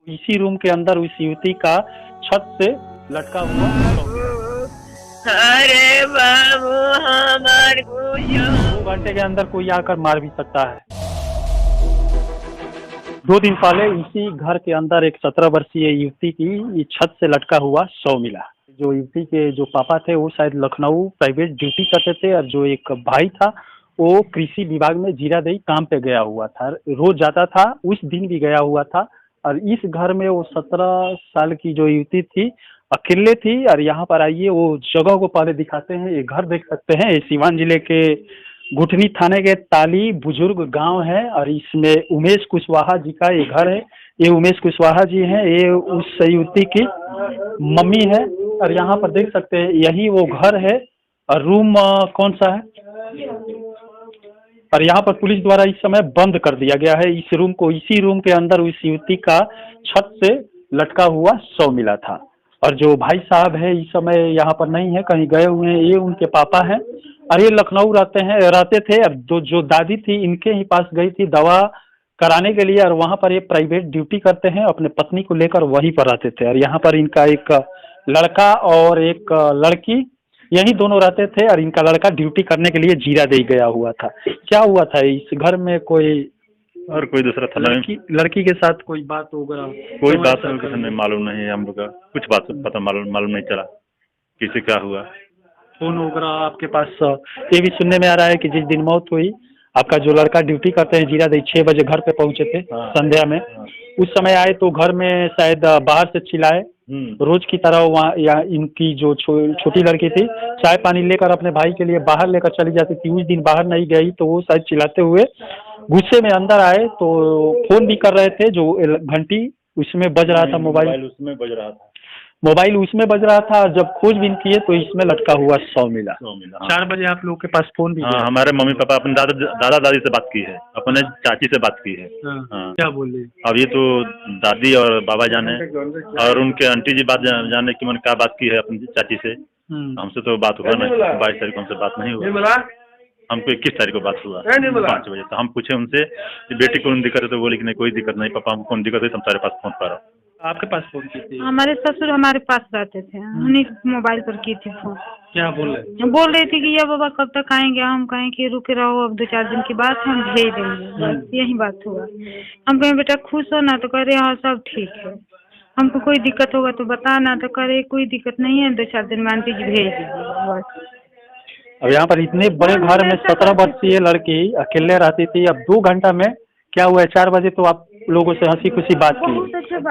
इसी रूम के अंदर उस युवती का छत से लटका हुआ अरे बाबू हमार कुछ 2 घंटे के अंदर कोई आकर मार भी सकता है। 2 दिन पहले इसी घर के अंदर एक 17 वर्षीय युवती की छत से लटका हुआ शव मिला। जो युवती के जो पापा थे वो शायद लखनऊ प्राइवेट ड्यूटी करते थे और जो एक भाई था वो कृषि विभाग में जीरादेई काम पे गया हुआ था, रोज जाता था, उस दिन भी गया हुआ था। और इस घर में वो 17 साल की जो युवती थी अकेले थी। और यहाँ पर आइए वो जगह को पहले दिखाते हैं। ये घर देख सकते हैं, ये सीवान जिले के गुठनी थाने के ताली बुजुर्ग गांव है और इसमें उमेश कुशवाहा जी का ये घर है। ये उमेश कुशवाहा जी हैं, ये उस युवती की मम्मी है। और यहाँ पर देख सकते हैं यही वो घर है और रूम कौन सा है। और यहाँ पर पुलिस द्वारा इस समय बंद कर दिया गया है इस रूम को। इसी रूम के अंदर उस युवती का छत से लटका हुआ शव मिला था। और जो भाई साहब है इस समय यहाँ पर नहीं है, कहीं गए हुए हैं। ये उनके पापा हैं और ये लखनऊ रहते थे। अब जो दादी थी इनके ही पास गई थी दवा कराने के लिए और वहाँ पर ये प्राइवेट ड्यूटी करते हैं, अपने पत्नी को लेकर वहीं पर रहते थे। और यहाँ पर इनका एक लड़का और एक लड़की यही दोनों रहते थे और इनका लड़का ड्यूटी करने के लिए जीरादेई गया हुआ था। क्या हुआ था इस घर में? कोई दूसरा था, लड़की के साथ कोई बात वगैरह? कोई बात नहीं मालूम नहीं है हम लोग का, कुछ बात पता मालूम नहीं चला किसी क्या हुआ। फोन वगैरह आपके पास ये भी सुनने में आ रहा है कि जिस दिन मौत हुई आपका जो लड़का ड्यूटी करते हैं जीरादेई 6 बजे घर पे पहुंचे थे। संध्या में उस समय आए तो घर में शायद बाहर से चिल्लाए रोज की तरह। वहाँ या इनकी जो छोटी लड़की थी चाय पानी लेकर अपने भाई के लिए बाहर लेकर चली जाती थी। उस दिन बाहर नहीं गई तो वो शायद चिल्लाते हुए गुस्से में अंदर आए तो फोन भी कर रहे थे, जो घंटी उसमें बज रहा था, मोबाइल उसमें बज रहा था। जब खोजबीन किए तो इसमें लटका हुआ शव मिला। 4 बजे आप लोग के पास फोन भी? हाँ, हमारे मम्मी पापा अपने दादा दादी से बात की है, अपने चाची से बात की है। हाँ। क्या बोले? अब ये तो दादी और बाबा जाने और उनके आंटी जी बात जाने की मन क्या बात की है अपनी चाची से। हमसे तो बात हुआ नहीं, 22 तारीख को हमसे बात नहीं हुआ। हमको 21 तारीख को बात हुआ 5 बजे। तो हम पूछे उनसे बेटी को दिक्कत है तो बोले कि नहीं कोई दिक्कत नहीं पापा, हमको दिक्कत है, तुम्हारे पास फोन कर रहा हूँ। आपके पास फोन की थी? हमारे ससुर हमारे पास रहते थे, उन्हीं मोबाइल पर की थी फोन। क्या बोल रही थी कि ये बाबा कब तक आएंगे? हम कहें कि रुके रहो, अब 2-4 दिन की बात हम भेज देंगे, बस यही बात हुआ। हम कहें बेटा खुश हो ना, तो कह रहे हाँ सब ठीक है, हमको कोई दिक्कत होगा तो बताना। तो कह रहे कोई दिक्कत नहीं है, 2-4 दिन में आंटी जी भेज दीजिए बस। अब यहाँ पर इतने बड़े घर में 17 वर्षीय लड़की अकेले रहती थी। अब 2 घंटा में क्या हुआ? 4 बजे तो आप लोगों से हंसी खुशी बात की,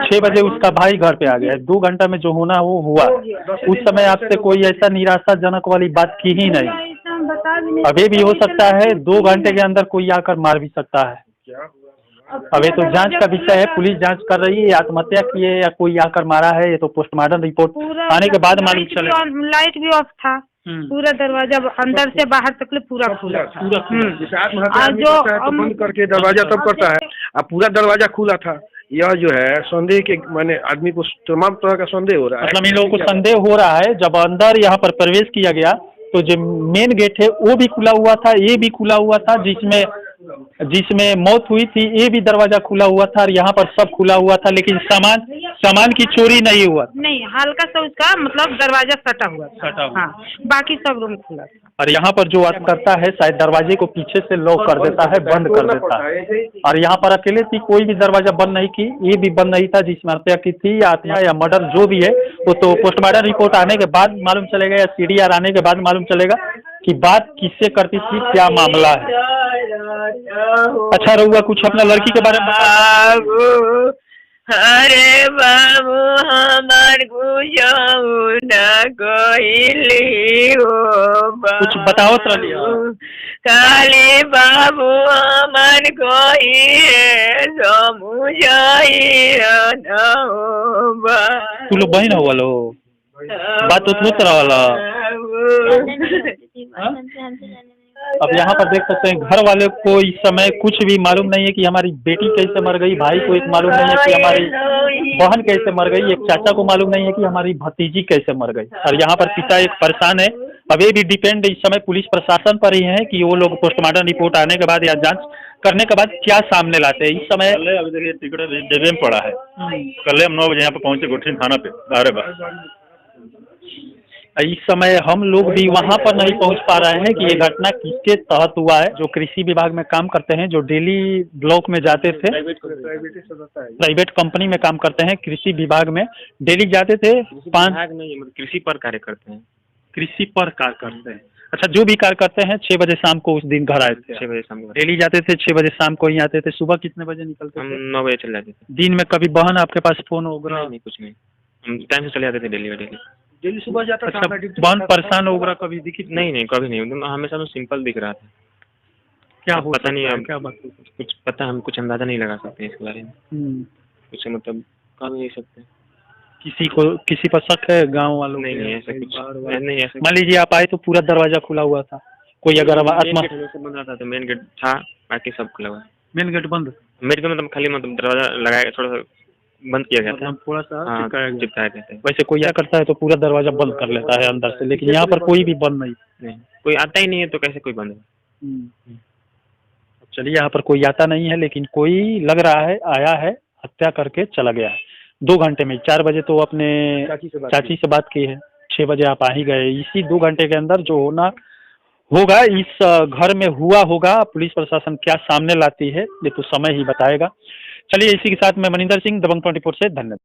6 बजे उसका भाई घर पे आ गया। 2 घंटा में जो होना वो हुआ। उस समय आपसे कोई ऐसा निराशाजनक वाली बात की ही नहीं। अब ये भी हो सकता है 2 घंटे के अंदर कोई आकर मार भी सकता है। अब ये तो जांच का विषय है, पुलिस जांच कर रही है। आत्महत्या की है या कोई आकर मारा है, ये तो पोस्टमार्टम रिपोर्ट आने के बाद मालूम चलेगा। लाइट भी ऑफ था, पूरा दरवाजा अंदर से बाहर तक पूरा खुला था। जो बंद करके दरवाजा तब करता है, अब पूरा दरवाजा खुला था। यह जो है संदेह के माने आदमी को तमाम तरह का संदेह हो रहा है। मतलब इन लोगों को संदेह हो रहा है। जब अंदर यहाँ पर प्रवेश किया गया तो जो मेन गेट है वो भी खुला हुआ था, ये भी खुला हुआ था, जिसमें मौत हुई थी ये भी दरवाजा खुला हुआ था और यहाँ पर सब खुला हुआ था। लेकिन सामान की चोरी नहीं हुआ। नहीं, हल्का सा उसका मतलब दरवाजा सटा हुआ था। हाँ, बाकी सब रूम खुला था। और यहाँ पर जो आदमी करता है शायद दरवाजे को पीछे से लॉक कर देता है, बंद कर देता है। और यहाँ पर अकेले थी, कोई भी दरवाजा बंद नहीं की, ये भी बंद नहीं था। जिसमें हत्या की थी या आत्महत्या या मर्डर जो भी है वो तो पोस्टमार्टम रिपोर्ट आने के बाद मालूम चलेगा या CDR आने के बाद मालूम चलेगा कि बात किससे करती थी, क्या मामला है। अच्छा रहुआ कुछ अपना लड़की के बारे में बाबू अरे बाबू हमार कुछ न कोई हो कुछ बताओ काली बाबू हमार कोई समुझाई तू लोग बहन हो वालो बात तो वाला। अब यहाँ पर देख सकते हैं घर वाले को इस समय कुछ भी मालूम नहीं है कि हमारी बेटी कैसे मर गई, भाई को एक मालूम नहीं है कि हमारी बहन कैसे मर गई, एक चाचा को मालूम नहीं है कि हमारी भतीजी कैसे मर गई। और यहाँ पर पिता एक परेशान है अब ये भी डिपेंड इस समय पुलिस प्रशासन पर ही है कि वो लोग पोस्टमार्टम रिपोर्ट आने के बाद या जांच करने के बाद क्या सामने लाते हैं। इस समय कल अभी देखिए टिकट देवे में पड़ा है। कल हम 9 बजे यहाँ पे पहुँचे गुठिन थाना पे 12 बार। इस समय हम लोग भी वहां पर नहीं पहुंच पा रहे हैं कि ये घटना किसके तहत हुआ है। जो कृषि विभाग में काम करते हैं, जो डेली ब्लॉक में जाते थे, प्राइवेट कंपनी में काम करते हैं, कृषि विभाग में डेली जाते थे। कृषि पर कार्य करते हैं। कृषि पर कार्य करते हैं। अच्छा, जो भी कार्य करते हैं 6 बजे शाम को उस दिन घर आए थे। 6 बजे शाम को डेली जाते थे, 6 बजे शाम को ही आते थे। सुबह कितने बजे निकलते हम थे? 9 बजे चले जाते थे। दिन में कभी बहन आपके पास फोन वगैरह? नहीं, कुछ नहीं, हम टाइम से चले जाते थे डेली सुबह जाता था। अच्छा, बहन परेशान वगैरह कभी दिखी? नहीं, कभी नहीं, हमेशा तो सिंपल दिख रहा था। क्या पता नहीं, अब क्या बात? कुछ पता, हम कुछ अंदाजा नहीं लगा सकते इसके बारे में। कुछ मतलब कह नहीं सकते। किसी पर शक है गांव वालों? नहीं, ऐसा कुछ नहीं। ऐसा मान लीजिए आप आए तो पूरा दरवाजा खुला हुआ था, कोई अगर अब मेन गेट हमेशा बंद रहता था। मेन गेट था, बाकी सब खुला हुआ। मेन गेट बंद? मेन गेट मतलब खाली मतलब दरवाजा लगाया, थोड़ा सा बंद किया गया था, थोड़ा सा चिपकाया गया था। वैसे कोई क्या करता है तो पूरा दरवाजा बंद कर लेता है अंदर से, लेकिन यहाँ पर कोई भी बंद नहीं, कोई आता ही नहीं है तो कैसे कोई बंद है। चलिए, यहाँ पर कोई आता नहीं है, लेकिन कोई लग रहा है आया है, हत्या करके चला गया है 2 घंटे में। 4 बजे तो अपने चाची से बात की है, 6 बजे आप आ ही गए। इसी 2 घंटे के अंदर जो होना होगा इस घर में हुआ होगा। पुलिस प्रशासन क्या सामने लाती है ये तो समय ही बताएगा। चलिए, इसी के साथ मैं मनिंदर सिंह, दबंग 24 से धन्यवाद।